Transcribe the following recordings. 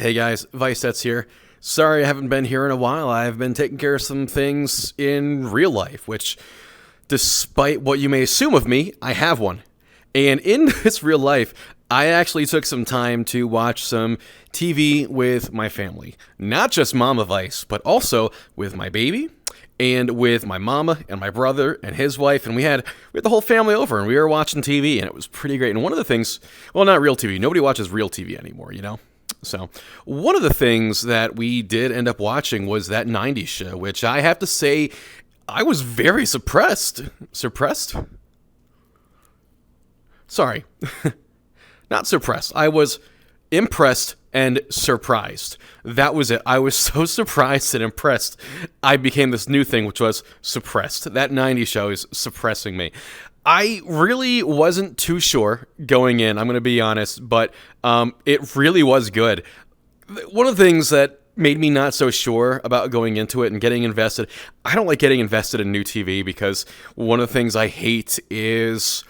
Hey guys, Vicets here. Sorry I haven't been here in a while. I've been taking care of some things in real life, which, despite what you may assume of me, I have one. And in this real life, I actually took some time to watch some TV with my family. Not just Mama Vice, but also with my baby, and with my mama and my brother and his wife, and we had the whole family over, and we were watching TV, and it was pretty great. And one of the things, well, not real TV. Nobody watches real TV anymore, you know? So one of the things that we did end up watching was that 90's show, which I have to say I was very suppressed. Sorry. Not suppressed. I was impressed and surprised. That was it. I was so surprised and impressed. I became this new thing, which was suppressed. That 90's show is suppressing me. I really wasn't too sure going in, I'm going to be honest, but it really was good. One of the things that made me not so sure about going into it and getting invested, I don't like getting invested in new TV because one of the things I hate is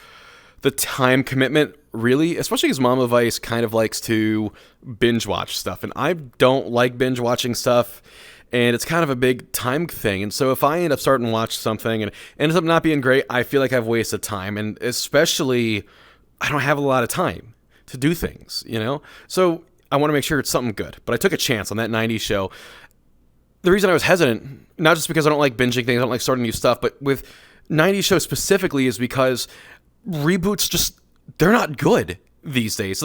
the time commitment, really, especially because Mama Vice kind of likes to binge watch stuff, and I don't like binge watching stuff, and it's kind of a big time thing. And so if I end up starting to watch something and it ends up not being great, I feel like I've wasted time, and especially I don't have a lot of time to do things, you know? So I want to make sure it's something good, but I took a chance on that 90's show. The reason I was hesitant, not just because I don't like binging things, I don't like starting new stuff, but with 90's show specifically is because reboots just, they're not good these days.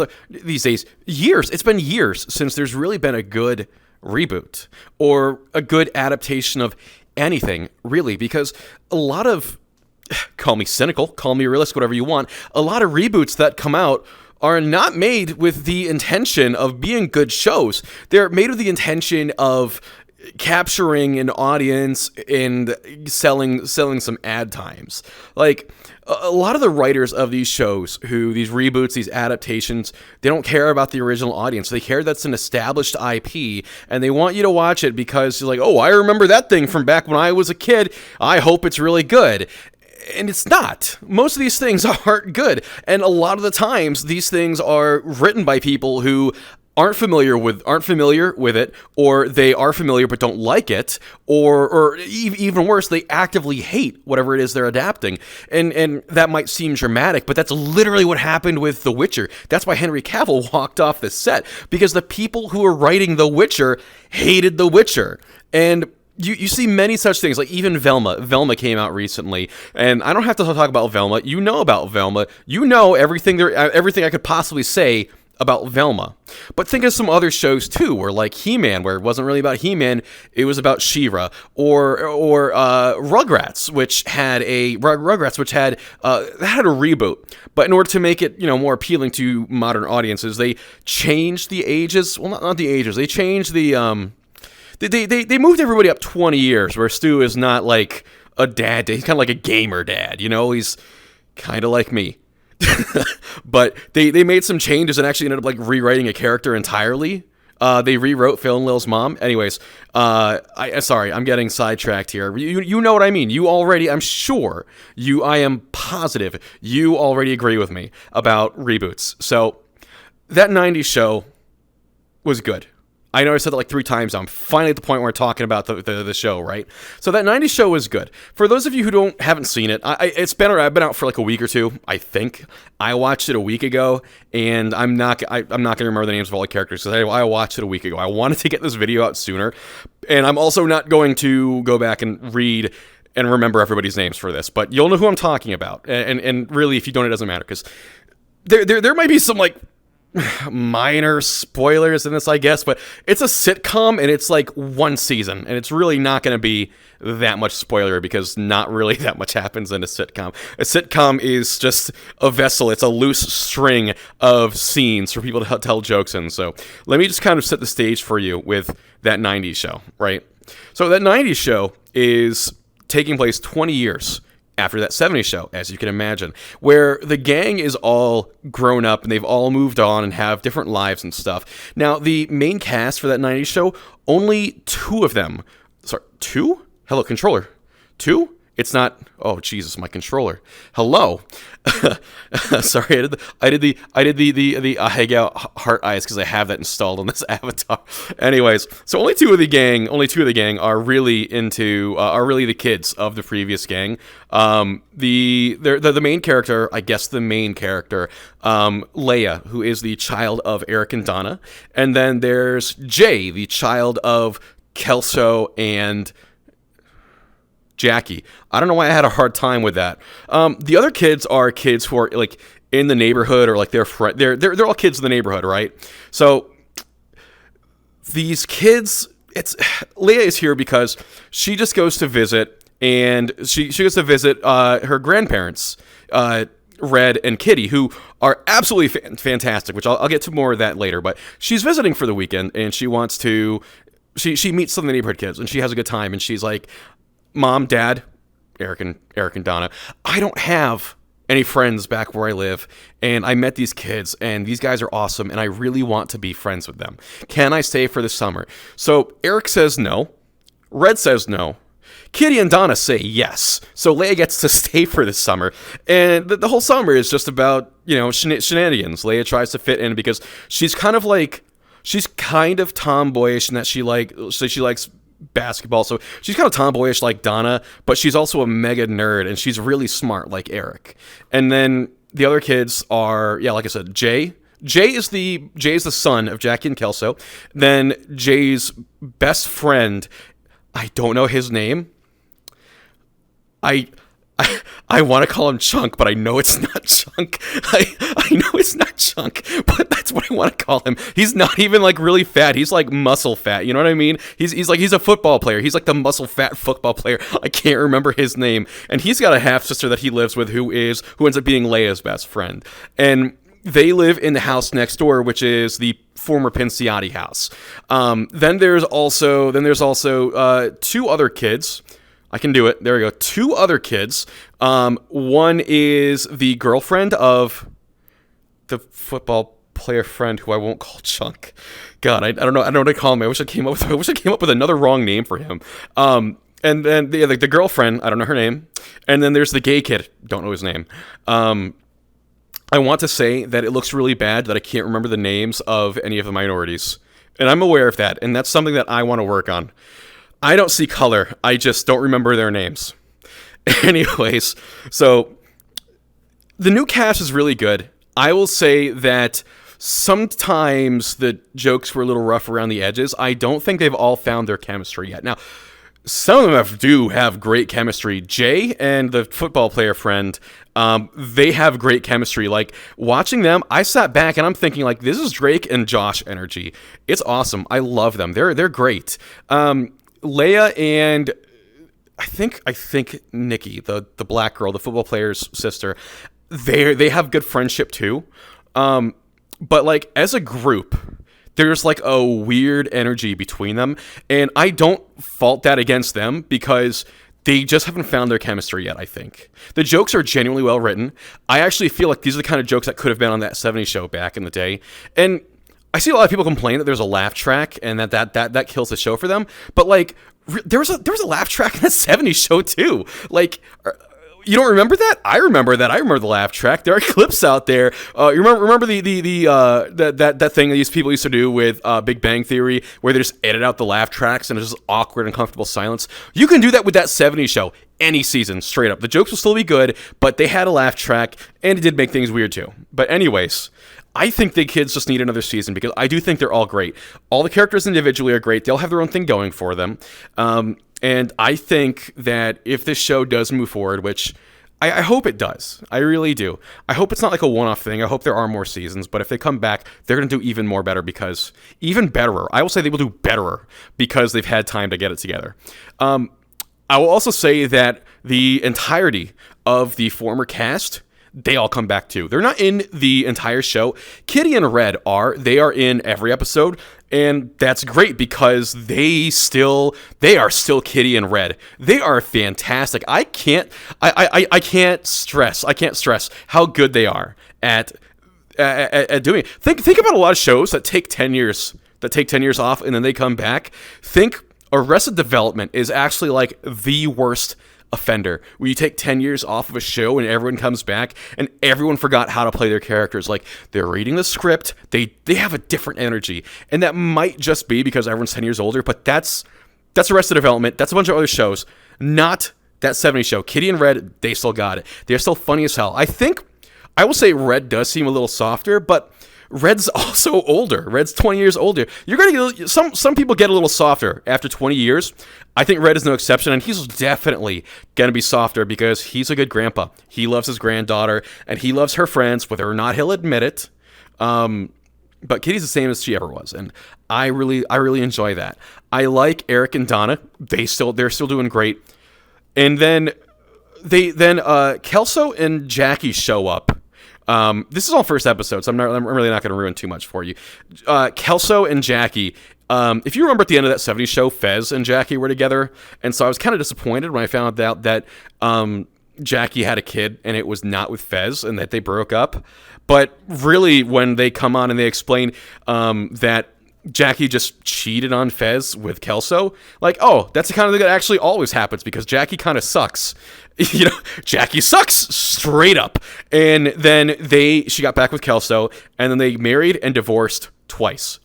Years. It's been years since there's really been a good reboot or a good adaptation of anything, really, because a lot of, call me cynical, call me realistic, whatever you want, a lot of reboots that come out are not made with the intention of being good shows. They're made with the intention of capturing an audience and selling some ad times. Like, a lot of the writers of these shows, these reboots, these adaptations, they don't care about the original audience. They care that's an established IP, and they want you to watch it because you're like, oh, I remember that thing from back when I was a kid. I hope it's really good. And it's not. Most of these things aren't good. And a lot of the times, these things are written by people who aren't familiar with it, or they are familiar but don't like it, or even worse, they actively hate whatever it is they're adapting. And that might seem dramatic, but that's literally what happened with The Witcher. That's why Henry Cavill walked off the set, because the people who were writing The Witcher hated The Witcher. And you see many such things, like even Velma. Velma came out recently, and I don't have to talk about Velma. You know about Velma. You know everything I could possibly say about Velma. But think of some other shows too, where like He-Man, where it wasn't really about He-Man, it was about She-Ra, or Rugrats, which had a reboot. But in order to make it, more appealing to modern audiences, they changed the ages. Well, not the ages. They changed the They moved everybody up 20 years, where Stu is not like a dad. He's kind of like a gamer dad, He's kind of like me. But they made some changes and actually ended up like rewriting a character entirely. They rewrote Phil and Lil's mom. Anyways, sorry, I'm getting sidetracked here. You know what I mean. I am positive you already agree with me about reboots. So that 90's show was good. I know I said that like 3 times. I'm finally at the point where we're talking about the show, right? So that 90's show was good. For those of you who haven't seen it, I've been out for like a week or two, I think. I watched it a week ago, and I'm not going to remember the names of all the characters because I watched it a week ago. I wanted to get this video out sooner, and I'm also not going to go back and read and remember everybody's names for this, but you'll know who I'm talking about. And really, if you don't, it doesn't matter, because there might be some like minor spoilers in this, I guess, but it's a sitcom and it's like 1 season, and it's really not going to be that much spoiler because not really that much happens in a sitcom. A sitcom is just a vessel. It's a loose string of scenes for people to tell jokes in. So let me just kind of set the stage for you with that 90's show, right? So that 90's show is taking place 20 years after that 70's show, as you can imagine, where the gang is all grown up and they've all moved on and have different lives and stuff. Now, the main cast for that 90's show, only 2 of them. Sorry, 2? Hello, controller. 2? It's not. Oh Jesus, my controller. Hello. Sorry, I did the hang out heart eyes because I have that installed on this avatar. Anyways, so only two of the gang are really the kids of the previous gang. The main character, I guess the main character, Leia, who is the child of Eric and Donna, and then there's Jay, the child of Kelso and Jackie. I don't know why I had a hard time with that. The other kids are kids who are like in the neighborhood, or like they're all kids in the neighborhood, right? So these kids, Leia is here because she just goes to visit, and she goes to visit her grandparents, Red and Kitty, who are absolutely fantastic, which I'll get to more of that later. But she's visiting for the weekend, and she wants to. She meets some of the neighborhood kids, and she has a good time, and she's like, Mom, Dad, Eric and Donna, I don't have any friends back where I live, and I met these kids, and these guys are awesome, and I really want to be friends with them. Can I stay for the summer? So Eric says no. Red says no. Kitty and Donna say yes. So Leia gets to stay for the summer, and the whole summer is just about, shenanigans. Leia tries to fit in because she's kind of tomboyish in that she likes basketball, so she's kind of tomboyish like Donna, but she's also a mega nerd, and she's really smart like Eric. And then the other kids are, like I said, Jay is the son of Jackie and Kelso. Then Jay's best friend, I don't know his name. I want to call him Chunk, but I know it's not Chunk. I know it's not Chunk, but that's what I want to call him. He's not even like really fat. He's like muscle fat. You know what I mean? He's a football player. He's like the muscle fat football player. I can't remember his name. And he's got a half sister that he lives with who ends up being Leia's best friend. And they live in the house next door, which is the former Pinciotti house. Then there's also two other kids. I can do it. There we go. Two other kids. One is the girlfriend of the football player friend who I won't call Chunk. God, I don't know. I don't know what to call him. I wish I came up with another wrong name for him. And then the girlfriend, I don't know her name. And then there's the gay kid. Don't know his name. I want to say that it looks really bad that I can't remember the names of any of the minorities. And I'm aware of that. And that's something that I want to work on. I don't see color. I just don't remember their names. Anyways, so the new cast is really good. I will say that sometimes the jokes were a little rough around the edges. I don't think they've all found their chemistry yet. Now, some of them do have great chemistry. Jay and the football player friend, they have great chemistry. Like, watching them, I sat back and I'm thinking, like, this is Drake and Josh energy. It's awesome. I love them. They're great. Leia and I think Nikki, the black girl, the football player's sister, they have good friendship too. But like as a group, there's like a weird energy between them, and I don't fault that against them because they just haven't found their chemistry yet, I think. The jokes are genuinely well written. I actually feel like these are the kind of jokes that could have been on that 70s show back in the day. And I see a lot of people complain that there's a laugh track and that kills the show for them. But like, there was a laugh track in that 70s show too. Like, you don't remember that? I remember that. I remember the laugh track. There are clips out there. You remember that thing that these people used to do with Big Bang Theory, where they just edit out the laugh tracks and it's just awkward, uncomfortable silence. You can do that with that 70s show any season, straight up. The jokes will still be good, but they had a laugh track and it did make things weird too. But anyways, I think the kids just need another season because I do think they're all great. All the characters individually are great. They all have their own thing going for them. And I think that if this show does move forward, which I hope it does, I really do. I hope it's not like a one-off thing. I hope there are more seasons. But if they come back, they're going to do even more better because even betterer. I will say they will do betterer because they've had time to get it together. I will also say that the entirety of the former cast, they all come back too. They're not in the entire show. Kitty and Red are. They are in every episode, and that's great because they are still Kitty and Red. They are fantastic. I can't stress how good they are at doing it. Think about a lot of shows that take 10 years off and then they come back. Think Arrested Development is actually like the worst offender, where you take 10 years off of a show and everyone comes back and everyone forgot how to play their characters. Like, they're reading the script, they have a different energy. And that might just be because everyone's 10 years older, but that's Arrested Development. That's a bunch of other shows, not that 70s show. Kitty and Red, they still got it. They're still funny as hell. I will say Red does seem a little softer, but Red's also older. Red's 20 years older. You're gonna get some people get a little softer after 20 years. I think Red is no exception, and he's definitely gonna be softer because he's a good grandpa. He loves his granddaughter, and he loves her friends, whether or not he'll admit it. But Kitty's the same as she ever was, and I really enjoy that. I like Eric and Donna. They're still doing great. And then Kelso and Jackie show up. This is all first episode, so I'm really not going to ruin too much for you. Kelso and Jackie. If you remember at the end of that 70s show, Fez and Jackie were together, and so I was kind of disappointed when I found out that Jackie had a kid and it was not with Fez and that they broke up. But really, when they come on and they explain that Jackie just cheated on Fez with Kelso, like, oh, that's the kind of thing that actually always happens because Jackie kind of sucks. Jackie sucks straight up. And then she got back with Kelso, and then they married and divorced twice.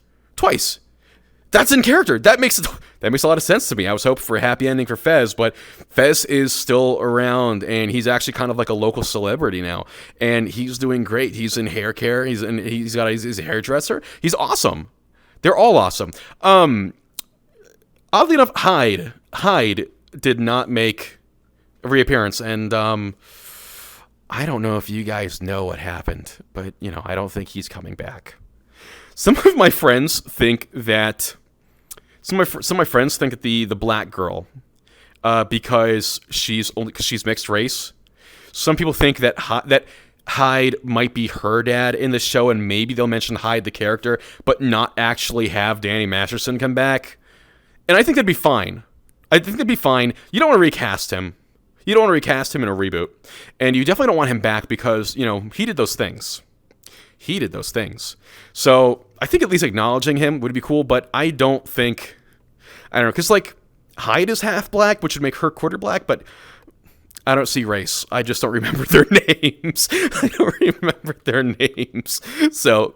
That's in character. That makes a lot of sense to me. I was hoping for a happy ending for Fez, but Fez is still around, and he's actually kind of like a local celebrity now, and he's doing great. He's in hair care. He's got his hairdresser. He's awesome. They're all awesome. Oddly enough, Hyde did not make a reappearance, and I don't know if you guys know what happened, but I don't think he's coming back. Some of my friends think that the black girl, because she's mixed race. Some people think that Hyde might be her dad in the show, and maybe they'll mention Hyde the character, but not actually have Danny Masterson come back. And I think that'd be fine. You don't want to recast him. You don't want to recast him in a reboot. And you definitely don't want him back because, he did those things. So I think at least acknowledging him would be cool, but I don't know, because Hyde is half black, which would make her quarter black, but I don't see race. I just don't remember their names. So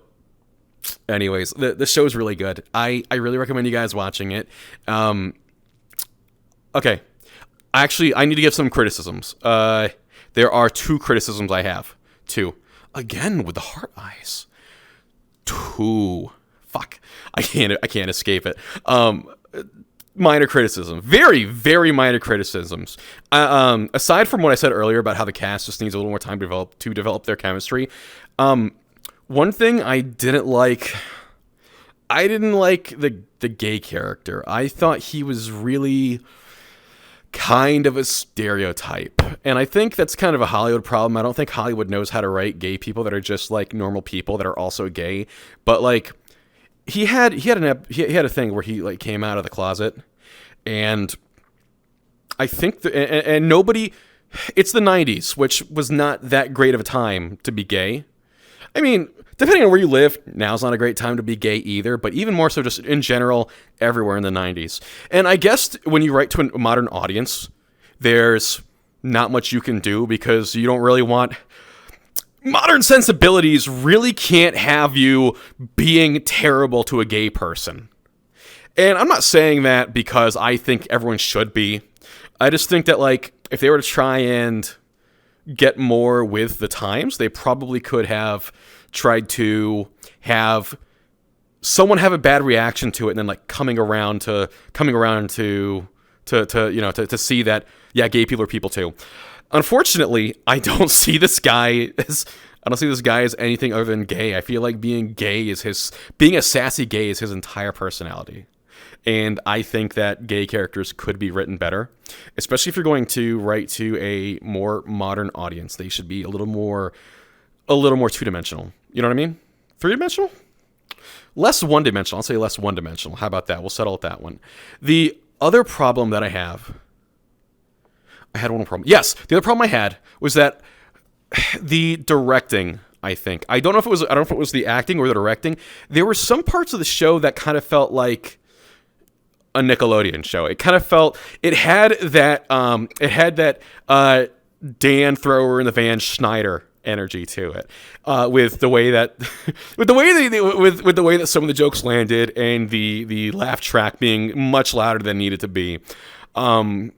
anyways, the show is really good. I really recommend you guys watching it. Okay. Actually, I need to give some criticisms. There are 2 criticisms I have. 2. Again, with the heart eyes. 2. Fuck. I can't escape it. Minor criticism. Very, very minor criticisms. Aside from what I said earlier about how the cast just needs a little more time to develop their chemistry, one thing I didn't like the gay character. I thought he was really kind of a stereotype, and I think that's kind of a Hollywood problem. I don't think Hollywood knows how to write gay people that are just like normal people that are also gay. But like, he had a thing where he came out of the closet, and I think and nobody. It's the 90s, which was not that great of a time to be gay. I mean, depending on where you live, now's not a great time to be gay either, but even more so just in general, everywhere in the 90s. And I guess when you write to a modern audience, there's not much you can do because you don't really want... Modern sensibilities really can't have you being terrible to a gay person. And I'm not saying that because I think everyone should be. I just think that, if they were to try and get more with the times, they probably could have tried to have someone have a bad reaction to it, and then coming around to see that, yeah, gay people are people too. Unfortunately, I don't see this guy as anything other than gay. I feel like being a sassy gay is his entire personality. And I think that gay characters could be written better, especially if you're going to write to a more modern audience. They should be a little more two-dimensional. You know what I mean? 3-dimensional? Less one-dimensional. I'll say less one-dimensional. How about that? We'll settle at that one. The other problem that I had one more problem. Yes, the other problem I had was that the directing, I think. I don't know if it was the acting or the directing. There were some parts of the show that kind of felt like a Nickelodeon show. It kind of felt it had that Dan Thrower in the Van Schneider energy to it, with the way that with the way that some of the jokes landed, and the laugh track being much louder than needed to be. And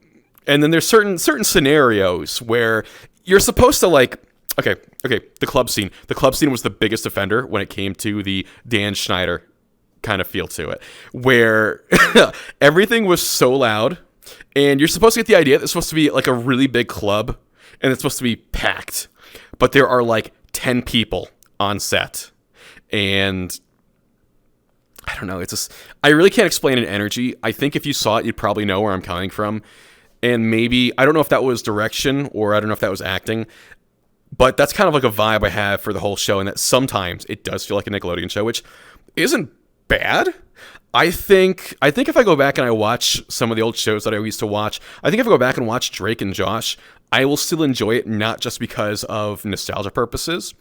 then there's certain scenarios where you're supposed to like. Okay. The club scene. The club scene was the biggest offender when it came to the Dan Schneider kind of feel to it, where everything was so loud, and you're supposed to get the idea that it's supposed to be like a really big club, and it's supposed to be packed, but there are like 10 people on set, and I don't know. It's just, I really can't explain an energy. I think if you saw it, you'd probably know where I'm coming from, and maybe I don't know if that was direction or I don't know if that was acting. But that's kind of like a vibe I have for the whole show, and that sometimes it does feel like a Nickelodeon show, which isn't bad. I think if I go back and I watch some of the old shows that I used to watch, I think if I go back and watch Drake and Josh, I will still enjoy it, not just because of nostalgia purposes.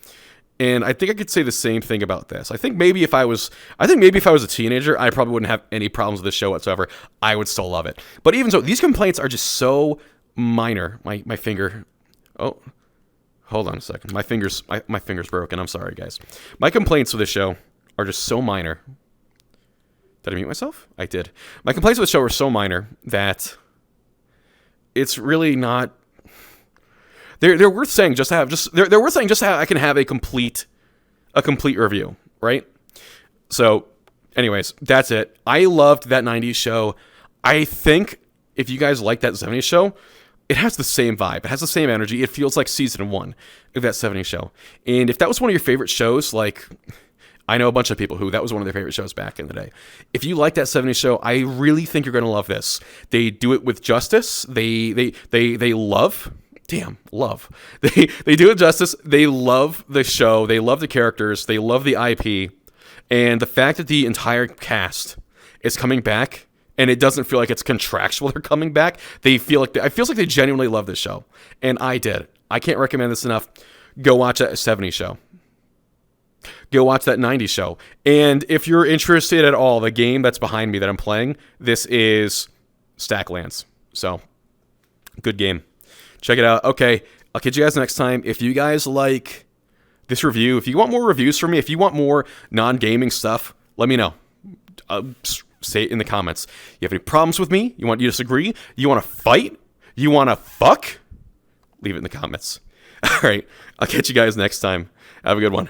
And I think I could say the same thing about this. I think maybe if I was a teenager, I probably wouldn't have any problems with the show whatsoever. I would still love it. But even so, these complaints are just so minor. My finger. Oh. Hold on a second. My finger's broken. I'm sorry, guys. My complaints with this show are just so minor. Did I mute myself? I did. My complaints with the show are so minor that it's really not. They're worth saying just to have they're worth saying just to have I can have a complete review, right? So, anyways, that's it. I loved that 90s show. I think if you guys like that 70s show, it has the same vibe. It has the same energy. It feels like season 1 of that 70s show. And if that was one of your favorite shows, like, I know a bunch of people who that was one of their favorite shows back in the day. If you like that 70s show, I really think you're going to love this. They do it with justice. They love. Damn, love. They do it justice. They love the show. They love the characters. They love the IP. And the fact that the entire cast is coming back, and it doesn't feel like it's contractual they're coming back. It feels like they genuinely love this show. And I did. I can't recommend this enough. Go watch that 70s show. Go watch that 90s show. And if you're interested at all, the game that's behind me that I'm playing, this is Stacklands. So, good game. Check it out. Okay, I'll catch you guys next time. If you guys like this review, if you want more reviews from me, if you want more non-gaming stuff, let me know. Say it in the comments. You have any problems with me? You disagree? You want to fight? You want to fuck? Leave it in the comments. All right. I'll catch you guys next time. Have a good one.